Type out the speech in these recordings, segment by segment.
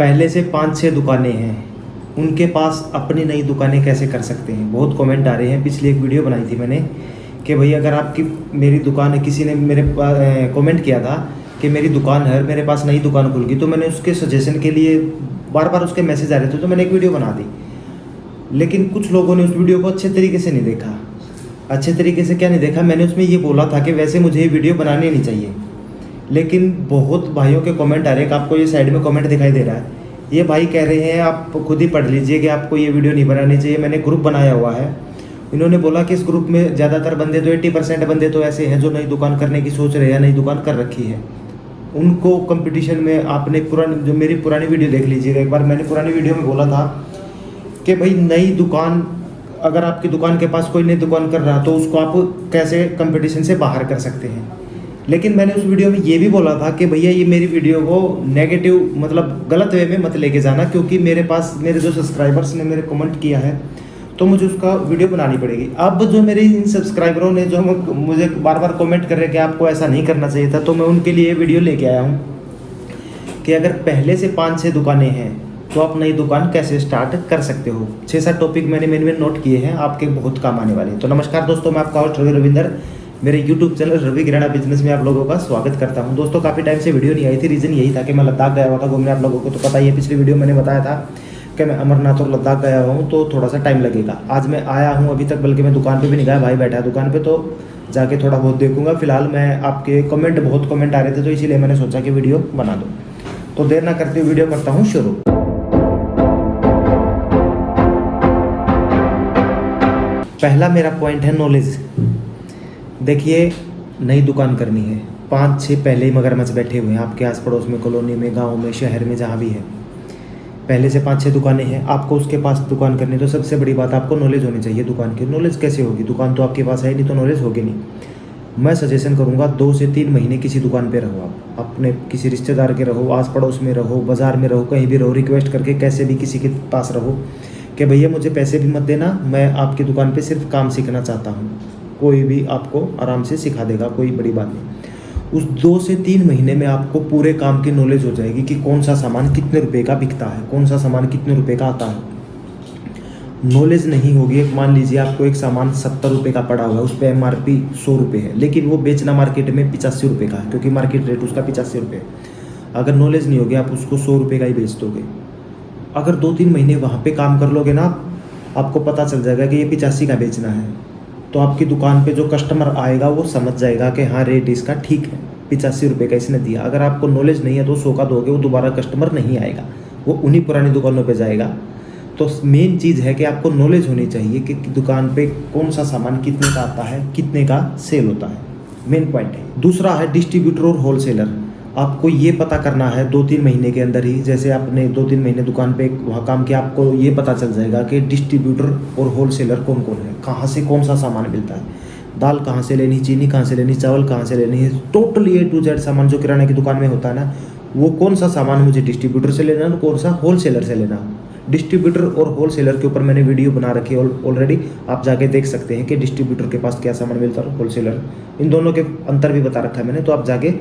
पहले से 5-6 दुकानें हैं, उनके पास अपनी नई दुकानें कैसे कर सकते हैं। बहुत कमेंट आ रहे हैं। पिछली एक वीडियो बनाई थी मैंने कि भाई अगर आपकी मेरी दुकान है, किसी ने मेरे कमेंट किया था कि मेरी दुकान है, मेरे पास नई दुकान खुल गई, तो मैंने उसके सजेशन के लिए बार बार उसके मैसेज आ रहे थे तो मैंने एक वीडियो बना दी। लेकिन कुछ लोगों ने उस वीडियो को अच्छे तरीके से नहीं देखा। अच्छे तरीके से क्या नहीं देखा, मैंने उसमें ये बोला था कि वैसे मुझे ये वीडियो बनानी नहीं चाहिए, लेकिन बहुत भाइयों के कमेंट आ रहे हैं कि आपको ये साइड में कमेंट दिखाई दे रहा है, ये भाई कह रहे हैं आप खुद ही पढ़ लीजिए कि आपको ये वीडियो नहीं बनानी चाहिए। मैंने ग्रुप बनाया हुआ है, इन्होंने बोला कि इस ग्रुप में ज़्यादातर बंदे तो 80% बंदे तो ऐसे हैं जो नई दुकान करने की सोच रहे हैं, नई दुकान कर रखी है। उनको कंपटीशन में आपने जो मेरी पुरानी वीडियो देख लीजिएगा एक बार। मैंने पुरानी वीडियो में बोला था कि भाई नई दुकान, अगर आपकी दुकान के पास कोई नई दुकान कर रहा तो उसको आप कैसे कंपटीशन से बाहर कर सकते हैं। लेकिन मैंने उस वीडियो में ये भी बोला था कि भैया ये मेरी वीडियो को नेगेटिव मतलब गलत वे में मत लेके जाना, क्योंकि मेरे पास मेरे जो सब्सक्राइबर्स ने मेरे कमेंट किया है तो मुझे उसका वीडियो बनानी पड़ेगी। अब जो मेरे इन सब्सक्राइबरों ने जो मुझे बार बार कमेंट कर रहे हैं कि आपको ऐसा नहीं करना चाहिए था, तो मैं उनके लिए वीडियो लेके आया हूँ कि अगर पहले से 5-6 दुकानें हैं तो आप नई दुकान कैसे स्टार्ट कर सकते हो। 6-7 टॉपिक मैंने में नोट किए हैं, आपके बहुत काम आने वाले हैं। तो नमस्कार दोस्तों, मैं आपका होस्ट रवि रविंदर, मेरे यूट्यूब चैनल रवि किराना बिजनेस में आप लोगों का स्वागत करता हूं। दोस्तों काफ़ी टाइम से वीडियो नहीं आई थी, रीज़न यही था कि मैं लद्दाख गया हुआ था घूमने। आप लोगों को तो पता ही है, पिछली वीडियो मैंने बताया था कि मैं अमरनाथ और लद्दाख गया हुआ हूँ, तो थोड़ा सा टाइम लगेगा। आज मैं आया हूँ, अभी तक बल्कि मैं दुकान पर भी नहीं गया, भाई बैठा है दुकान पर, तो जाके थोड़ा बहुत देखूंगा। फिलहाल मैं आपके बहुत कमेंट आ रहे थे तो इसीलिए मैंने सोचा कि वीडियो बना दूँ। तो देर ना करते हुए वीडियो करता हूँ शुरू। पहला मेरा पॉइंट है नॉलेज। देखिए नई दुकान करनी है, 5-6 पहले ही मगरमच्छ बैठे हुए हैं आपके आस पड़ोस में, कॉलोनी में, गांव में, शहर में, जहाँ भी है। पहले से 5-6 दुकानें हैं, आपको उसके पास दुकान करनी है तो सबसे बड़ी बात आपको नॉलेज होनी चाहिए दुकान की। नॉलेज कैसे होगी, दुकान तो आपके पास है नहीं तो नॉलेज होगी नहीं। मैं सजेशन करूँगा 2 से 3 महीने किसी दुकान पर रहो आप, अपने किसी रिश्तेदार के रहो, आस पड़ोस में रहो, बाज़ार में रहो, कहीं भी रहो, रिक्वेस्ट करके कैसे भी किसी के पास रहो कि भैया मुझे पैसे भी मत देना, मैं आपकी दुकान पे सिर्फ काम सीखना चाहता हूँ। कोई भी आपको आराम से सिखा देगा, कोई बड़ी बात नहीं। उस 2 से 3 महीने में आपको पूरे काम की नॉलेज हो जाएगी कि कौन सा सामान कितने रुपए का बिकता है, कौन सा सामान कितने रुपए का आता है। नॉलेज नहीं होगी, मान लीजिए आपको एक सामान 70 रुपये का पड़ा हुआ है, उस पर MRP 100 रुपये है, लेकिन वो बेचना मार्केट में 85 रुपये का है, क्योंकि मार्केट रेट उसका 85 रुपये। अगर नॉलेज नहीं होगी आप उसको 100 रुपये का ही बेच दोगे। अगर 2-3 महीने वहाँ पे काम कर लोगे ना, आपको पता चल जाएगा कि ये 85 का बेचना है, तो आपकी दुकान पे जो कस्टमर आएगा वो समझ जाएगा कि हाँ रेट इसका ठीक है, 85 रुपये का इसने दिया। अगर आपको नॉलेज नहीं है तो 100 का दोगे, वो दोबारा कस्टमर नहीं आएगा, वो उन्हीं पुरानी दुकानों पे जाएगा। तो मेन चीज़ है कि आपको नॉलेज होनी चाहिए कि दुकान पे कौन सा सामान कितने का आता है, कितने का सेल होता है, मेन पॉइंट है। दूसरा है डिस्ट्रीब्यूटर और होलसेलर। आपको ये पता करना है 2-3 महीने के अंदर ही, जैसे आपने 2-3 महीने दुकान पे वहाँ काम किया, आपको ये पता चल जाएगा कि डिस्ट्रीब्यूटर और होलसेलर कौन कौन है, कहाँ से कौन सा सामान मिलता है, दाल कहाँ से लेनी, चीनी कहाँ से लेनी, चावल कहाँ से लेनी है, टोटली A to Z सामान जो किराने की दुकान में होता है ना, वो कौन सा सामान मुझे डिस्ट्रीब्यूटर से लेना है, कौन सा होलसेलर से लेना। डिस्ट्रीब्यूटर और होलसेलर के ऊपर मैंने वीडियो बना रखी है ऑलरेडी, आप जाके देख सकते हैं कि डिस्ट्रीब्यूटर के पास क्या सामान मिलता है, होलसेलर, इन दोनों के अंतर भी बता रखा है मैंने, तो आप जाके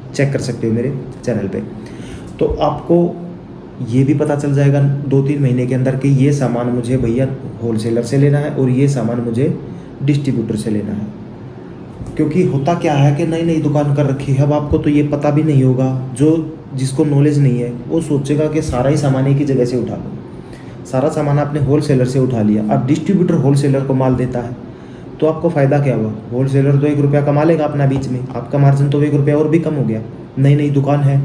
चेक कर सकते हो मेरे चैनल पे। तो आपको ये भी पता चल जाएगा 2-3 महीने के अंदर कि ये सामान मुझे भैया होलसेलर से लेना है और ये सामान मुझे डिस्ट्रीब्यूटर से लेना है। क्योंकि होता क्या है कि नई नई दुकान कर रखी है, अब आपको तो ये पता भी नहीं होगा, जिसको नॉलेज नहीं है वो सोचेगा कि सारा ही सामान एक ही जगह से उठा लो। सारा सामान आपने होलसेलर से उठा लिया, अब डिस्ट्रीब्यूटर होलसेलर को माल देता है तो आपको फ़ायदा क्या हुआ। होलसेलर तो 1 रुपया कमा लेगा अपना बीच में, आपका मार्जिन तो 1 रुपया और भी कम हो गया। नई दुकान है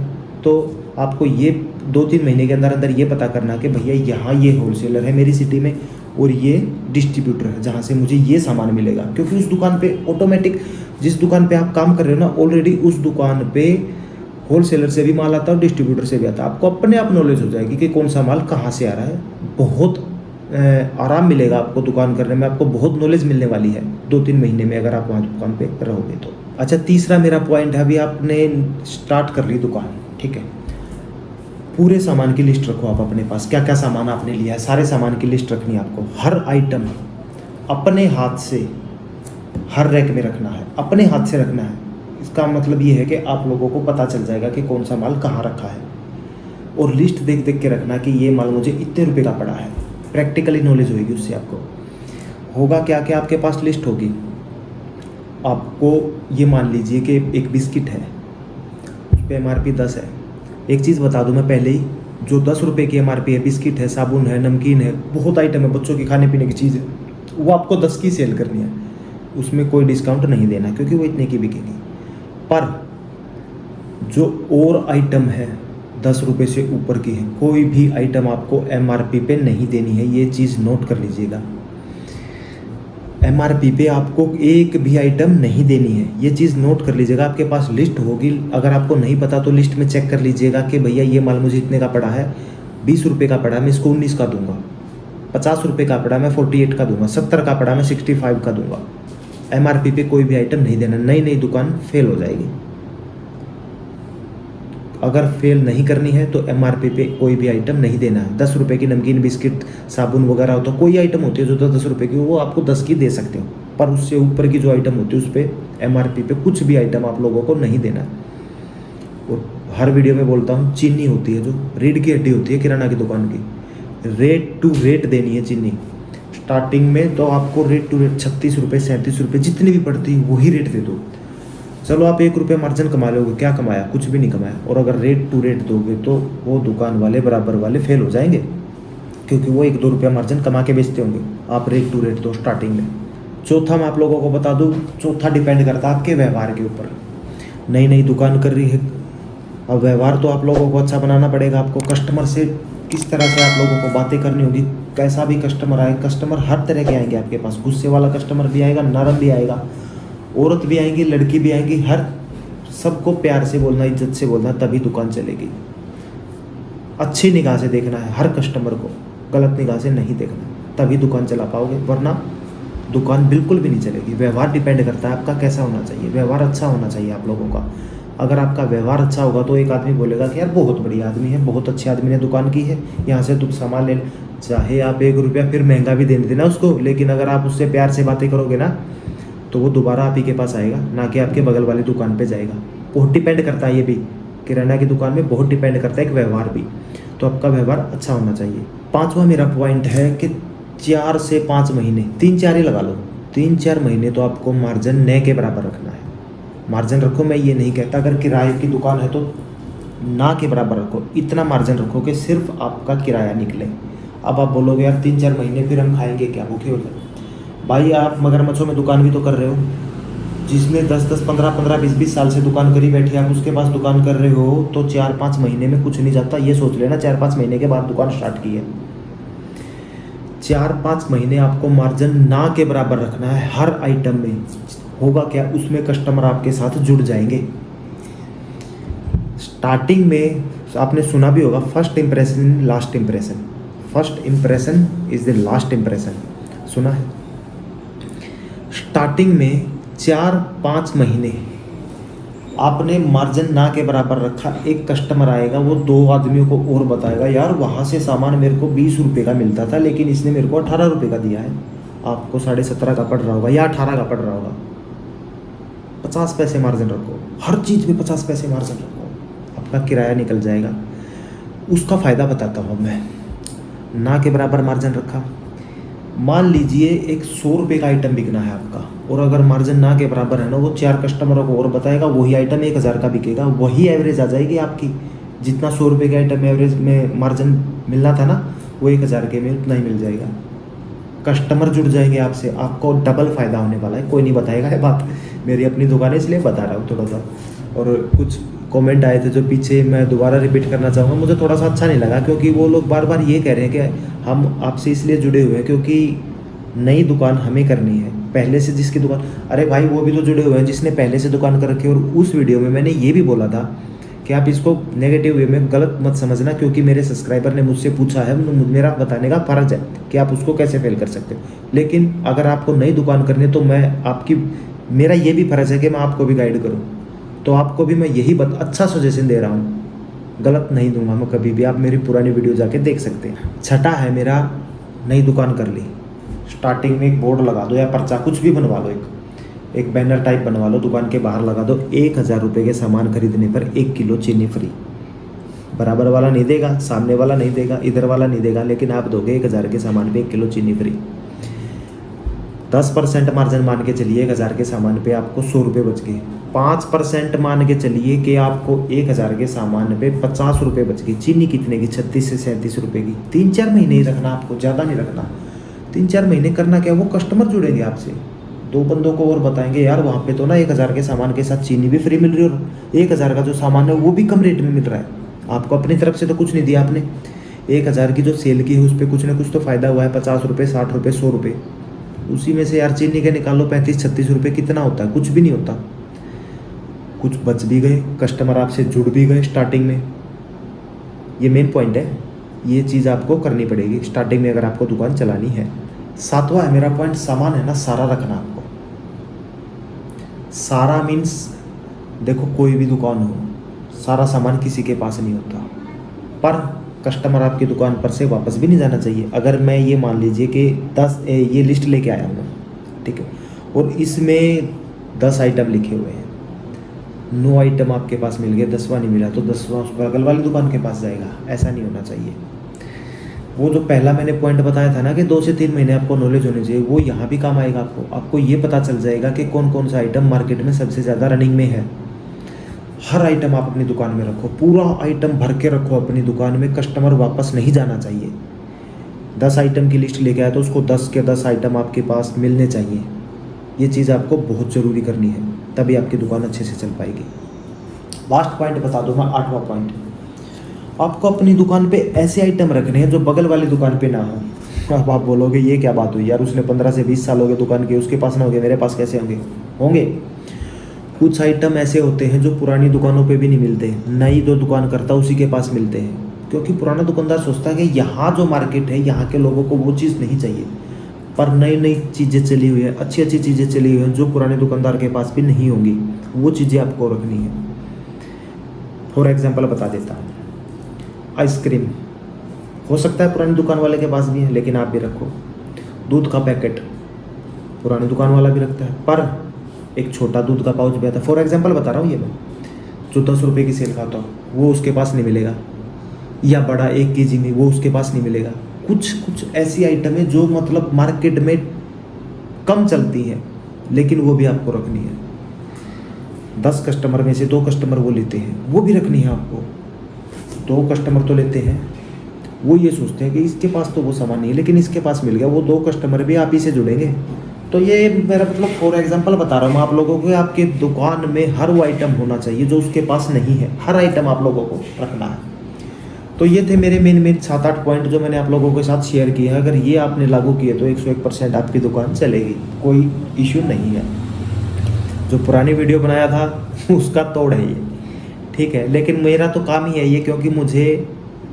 तो आपको ये 2-3 महीने के अंदर ये पता करना कि भैया यहाँ ये होलसेलर है मेरी सिटी में और ये डिस्ट्रीब्यूटर है जहाँ से मुझे ये सामान मिलेगा। क्योंकि उस दुकान पे ऑटोमेटिक, जिस दुकान पे आप काम कर रहे हो ना, ऑलरेडी उस दुकान पे होलसेलर से भी माल आता है और डिस्ट्रीब्यूटर से भी आता है। आपको अपने आप नॉलेज हो जाएगी कि कौन सा माल कहाँ से आ रहा है। बहुत आराम मिलेगा आपको दुकान करने में, आपको बहुत नॉलेज मिलने वाली है 2-3 महीने में अगर आप वहाँ दुकान पे रहोगे तो। अच्छा, तीसरा मेरा पॉइंट है, अभी आपने स्टार्ट कर ली दुकान, ठीक है, पूरे सामान की लिस्ट रखो आप अपने पास, क्या क्या सामान आपने लिया है, सारे सामान की लिस्ट रखनी है आपको। हर आइटम अपने हाथ से हर रैक में रखना है, अपने हाथ से रखना है। इसका मतलब ये है कि आप लोगों को पता चल जाएगा कि कौन सा माल कहाँ रखा है। और लिस्ट देख देख के रखना कि ये माल मुझे इतने रुपए का पड़ा है। प्रैक्टिकली नॉलेज होगी उससे। आपको होगा क्या कि आपके पास लिस्ट होगी, आपको ये मान लीजिए कि एक बिस्किट है, उस पर MRP 10 है। एक चीज़ बता दूं मैं पहले ही, जो 10 रुपये की MRP है, बिस्किट है, साबुन है, नमकीन है, बहुत आइटम है, बच्चों की खाने पीने की चीज़ है, वो आपको 10 की सेल करनी है, उसमें कोई डिस्काउंट नहीं देना क्योंकि वो इतने की बिकेगी। पर जो और आइटम है 10 रुपये से ऊपर की है, कोई भी आइटम आपको MRP पे नहीं देनी है, ये चीज़ नोट कर लीजिएगा। MRP पे आपको एक भी आइटम नहीं देनी है, ये चीज़ नोट कर लीजिएगा। आपके पास लिस्ट होगी, अगर आपको नहीं पता तो लिस्ट में चेक कर लीजिएगा कि भैया ये माल मुझे इतने का पड़ा है, 20 रुपये का पड़ा मैं इसको 19 का दूंगा, 50 रुपये का पड़ा मैं 48 का दूंगा, 70 का पड़ा मैं 65 का दूंगा। MRP पे कोई भी आइटम नहीं देना, नई नई दुकान फेल हो जाएगी। अगर फेल नहीं करनी है तो MRP पे कोई भी आइटम नहीं देना है। 10 रुपये की नमकीन, बिस्किट, साबुन वगैरह हो तो कोई आइटम होती है जो 10 रुपये की, वो आपको 10 की दे सकते हो, पर उससे ऊपर की जो आइटम होती है उस पर MRP पे कुछ भी आइटम आप लोगों को नहीं देना। और हर वीडियो में बोलता हूँ, चीनी होती है जो रीढ़ की हड्डी होती है किराना की दुकान की, रेट टू रेट देनी है चीनी। स्टार्टिंग में तो आपको रेट टू रेट 36 रुपये, 37 रुपये जितनी भी पड़ती है वही रेट दे दो। चलो आप 1 रुपये मार्जिन कमा लोगे, क्या कमाया, कुछ भी नहीं कमाया। और अगर रेट टू रेट दोगे तो वो दुकान वाले बराबर वाले फेल हो जाएंगे, क्योंकि वो 1-2 रुपये मार्जिन कमा के बेचते होंगे। आप रेट टू रेट दो स्टार्टिंग में। चौथा मैं आप लोगों को बता दूँ, चौथा डिपेंड करता है आपके व्यवहार के ऊपर। नई नई दुकान कर रही है, अब व्यवहार तो आप लोगों को अच्छा बनाना पड़ेगा। आपको कस्टमर से किस तरह से आप लोगों को बातें करनी होगी, कैसा भी कस्टमर आए, कस्टमर हर तरह के आएंगे आपके पास। गुस्से वाला कस्टमर भी आएगा, नरम भी आएगा, औरत भी आएंगी, लड़की भी आएंगी, हर सबको प्यार से बोलना, इज्जत से बोलना, तभी दुकान चलेगी। अच्छी निगाह से देखना है हर कस्टमर को, गलत निगाह से नहीं देखना, तभी दुकान चला पाओगे, वरना दुकान बिल्कुल भी नहीं चलेगी। व्यवहार डिपेंड करता है आपका कैसा होना चाहिए, व्यवहार अच्छा होना चाहिए आप लोगों का। अगर आपका व्यवहार अच्छा होगा तो एक आदमी बोलेगा कि यार बहुत बढ़िया आदमी है, बहुत अच्छे आदमी ने दुकान की है, यहाँ से तुम सामान ले, चाहे आप 1 रुपया फिर महंगा भी दे देना उसको, लेकिन अगर आप उससे प्यार से बातें करोगे ना तो वो दोबारा आप ही के पास आएगा, ना कि आपके बगल वाली दुकान पे जाएगा। बहुत डिपेंड करता है ये भी, किराना की दुकान में बहुत डिपेंड करता है एक व्यवहार भी। तो आपका व्यवहार अच्छा होना चाहिए। 5वां मेरा पॉइंट है कि 4 से 5 महीने, 3-4 ही लगा लो, 3-4 महीने तो आपको मार्जिन न के बराबर रखना है। मार्जिन रखो, मैं ये नहीं कहता अगर किराए की दुकान है तो ना के बराबर रखो, इतना मार्जिन रखो कि सिर्फ आपका किराया निकले। अब आप बोलोगे यार 3-4 महीने फिर हम खाएंगे क्या, भूखे हो जाए। भाई आप मगरमच्छों में दुकान भी तो कर रहे हो, जिसने 10-10, 15-15, 20-20 साल से दुकान करी बैठी, आप उसके पास दुकान कर रहे हो, तो 4-5 महीने में कुछ नहीं जाता। ये सोच लेना 4-5 महीने के बाद दुकान स्टार्ट की है। 4-5 महीने आपको मार्जिन ना के बराबर रखना है हर आइटम में। होगा क्या, उसमें कस्टमर आपके साथ जुड़ जाएंगे। स्टार्टिंग में आपने सुना भी होगा, first impression last impression, first impression is the last impression, सुना है। स्टार्टिंग में 4-5 महीने आपने मार्जिन ना के बराबर रखा, एक कस्टमर आएगा, वो 2 आदमियों को और बताएगा, यार वहाँ से सामान मेरे को 20 रुपये का मिलता था लेकिन इसने मेरे को 18 रुपये का दिया है। आपको 17.5 का पड़ रहा होगा या 18 का पड़ रहा होगा। 50 पैसे मार्जिन रखो, हर चीज़ में 50 पैसे मार्जिन रखो, आपका किराया निकल जाएगा। उसका फ़ायदा बताता हूँ मैं। ना के बराबर मार्जिन रखा, मान लीजिए एक 100 रुपये का आइटम बिकना है आपका, और अगर मार्जिन ना के बराबर है ना, वो 4 कस्टमरों को और बताएगा, वही आइटम 1000 का बिकेगा, वही एवरेज आ जाएगी आपकी। जितना 100 रुपये के आइटम में एवरेज में मार्जिन मिलना था ना, वो 1000 के में उतना ही मिल जाएगा। कस्टमर जुड़ जाएंगे आपसे, आपको डबल फ़ायदा होने वाला है। कोई नहीं बताएगा, ये बात मेरी अपनी दुकान है इसलिए बता रहा हूँ थोड़ा सा। और कुछ कमेंट आए थे जो पीछे, मैं दोबारा रिपीट करना चाहूँगा, मुझे थोड़ा सा अच्छा नहीं लगा, क्योंकि वो लोग बार बार ये कह रहे हैं कि हम आपसे इसलिए जुड़े हुए हैं क्योंकि नई दुकान हमें करनी है, पहले से जिसकी दुकान। अरे भाई वो भी तो जुड़े हुए हैं जिसने पहले से दुकान कर रखी है। और उस वीडियो में मैंने ये भी बोला था कि आप इसको नेगेटिव वे में गलत मत समझना, क्योंकि मेरे सब्सक्राइबर ने मुझसे पूछा है, मेरा बताने का फ़र्ज है कि आप उसको कैसे फेल कर सकते हो। लेकिन अगर आपको नई दुकान करनी है तो मेरा ये भी फ़र्ज़ है कि मैं आपको भी गाइड करूँ। तो आपको भी मैं यही अच्छा सजेशन दे रहा हूँ, गलत नहीं दूंगा मैं कभी भी। आप मेरी पुरानी वीडियो जाके देख सकते हैं। छठा है मेरा, नई दुकान कर ली, स्टार्टिंग में एक बोर्ड लगा दो या पर्चा कुछ भी बनवा लो, एक बैनर टाइप बनवा लो, दुकान के बाहर लगा दो, 1000 रुपये के सामान खरीदने पर 1 किलो चीनी फ्री। बराबर वाला नहीं देगा, सामने वाला नहीं देगा, इधर वाला नहीं देगा, लेकिन आप दोगे 1000 के सामान पे 1 किलो चीनी फ्री। 10% मार्जिन मान के चलिए 1000 के सामान पे आपको 100 रुपये बच गए। 5% मान के चलिए कि आपको 1000 के सामान पे 50 रुपये बच गई। चीनी कितने की? 36 से 37 रुपये की। 3-4 महीने ही रखना आपको, ज़्यादा नहीं रखना। 3-4 महीने करना क्या, वो कस्टमर जुड़ेंगे आपसे, 2 बंदों को और बताएंगे यार वहाँ पे तो ना 1000 के सामान के साथ चीनी भी फ्री मिल रही है, और 1000 का जो सामान है वो भी कम रेट में मिल रहा है। आपको अपनी तरफ से तो कुछ नहीं दिया आपने। 1000 की जो सेल की है उस पर कुछ ना कुछ तो फ़ायदा हुआ है, 50 रुपये, 60 रुपये, 100 रुपये। उसी में से यार चीनी के निकालो 35-36 रुपये, कितना होता है? कुछ भी नहीं होता। कुछ बच भी गए, कस्टमर आपसे जुड़ भी गए स्टार्टिंग में। ये मेन पॉइंट है, ये चीज़ आपको करनी पड़ेगी स्टार्टिंग में अगर आपको दुकान चलानी है। 7वां है मेरा पॉइंट, सामान है ना सारा रखना आपको। सारा मीन्स देखो, कोई भी दुकान हो, सारा सामान किसी के पास नहीं होता, पर कस्टमर आपकी दुकान पर से वापस भी नहीं जाना चाहिए। अगर मैं ये मान लीजिए कि 10 ये लिस्ट लेके आया हूँ, ठीक है, और इसमें 10 आइटम लिखे हुए हैं, 9 आइटम आपके पास मिल गए, 10वां नहीं मिला तो 10वां उस बगल वाली दुकान के पास जाएगा। ऐसा नहीं होना चाहिए। वो जो पहला मैंने पॉइंट बताया था ना कि 2 से 3 महीने आपको नॉलेज होनी चाहिए, वो यहाँ भी काम आएगा। आपको ये पता चल जाएगा कि कौन कौन सा आइटम मार्केट में सबसे ज़्यादा रनिंग में है। हर आइटम आप अपनी दुकान में रखो, पूरा आइटम भर के रखो अपनी दुकान में, कस्टमर वापस नहीं जाना चाहिए। 10 आइटम की लिस्ट लेके आया तो उसको 10 के 10 आइटम आपके पास मिलने चाहिए। ये चीज़ आपको बहुत ज़रूरी करनी है, तभी आपकी दुकान अच्छे से चल पाएगी। लास्ट पॉइंट बता दूँ मैं, 8वां पॉइंट, आपको अपनी दुकान पे ऐसे आइटम रखने हैं जो बगल वाली दुकान पे ना हो। अब आप बोलोगे ये क्या बात हुई यार, उसने 15 से 20 साल हो गए दुकान के, उसके पास ना होंगे, मेरे पास कैसे होंगे? कुछ आइटम ऐसे होते हैं जो पुरानी दुकानों पे भी नहीं मिलते, नई जो दुकान करता उसी के पास मिलते हैं, क्योंकि पुराना दुकानदार सोचता है कि यहाँ जो मार्केट है यहाँ के लोगों को वो चीज़ नहीं चाहिए। पर नई नई चीज़ें चली हुई है, अच्छी अच्छी चीज़ें चली हुई हैं जो पुराने दुकानदार के पास भी नहीं होंगी, वो चीज़ें आपको रखनी है। फॉर एग्जाम्पल बता देता हूँ, आइसक्रीम हो सकता है पुरानी दुकान वाले के पास भी है, लेकिन आप भी रखो। दूध का पैकेट पुरानी दुकान वाला भी रखता है, पर एक छोटा दूध का पाउच भी आता है। फॉर एग्जांपल बता रहा हूँ, ये मैं जो 10 रुपये की सेल खाता हूँ वो उसके पास नहीं मिलेगा, या बड़ा 1 kg में वो उसके पास नहीं मिलेगा। कुछ ऐसी आइटम है जो मतलब मार्केट में कम चलती हैं, लेकिन वो भी आपको रखनी है। 10 कस्टमर में से 2 कस्टमर वो लेते हैं, वो भी रखनी है आपको। 2 कस्टमर तो लेते हैं, वो ये सोचते हैं कि इसके पास तो वो सामान नहीं है, लेकिन इसके पास मिल गया, वो 2 कस्टमर भी आप ही से जुड़ेंगे। तो ये मेरा मतलब फॉर एग्जांपल बता रहा हूँ मैं आप लोगों को, आपके दुकान में हर वो आइटम होना चाहिए जो उसके पास नहीं है, हर आइटम आप लोगों को रखना है। तो ये थे मेरे मेन 7-8 पॉइंट जो मैंने आप लोगों के साथ शेयर किए हैं। अगर ये आपने लागू किए तो 101% आपकी दुकान चलेगी, कोई इश्यू नहीं है। जो पुरानी वीडियो बनाया था उसका तोड़ है ये, ठीक है, लेकिन मेरा तो काम ही है ये, क्योंकि मुझे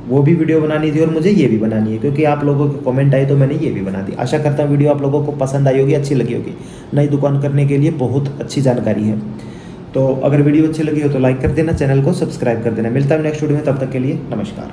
वो भी वीडियो बनानी थी और मुझे ये भी बनानी है, क्योंकि आप लोगों के कमेंट आए तो मैंने ये भी बना दी। आशा करता हूँ वीडियो आप लोगों को पसंद आई होगी, अच्छी लगी होगी। नई दुकान करने के लिए बहुत अच्छी जानकारी है। तो अगर वीडियो अच्छी लगी हो तो लाइक कर देना, चैनल को सब्सक्राइब कर देना। मिलता है नेक्स्ट वीडियो में, तब तक के लिए नमस्कार।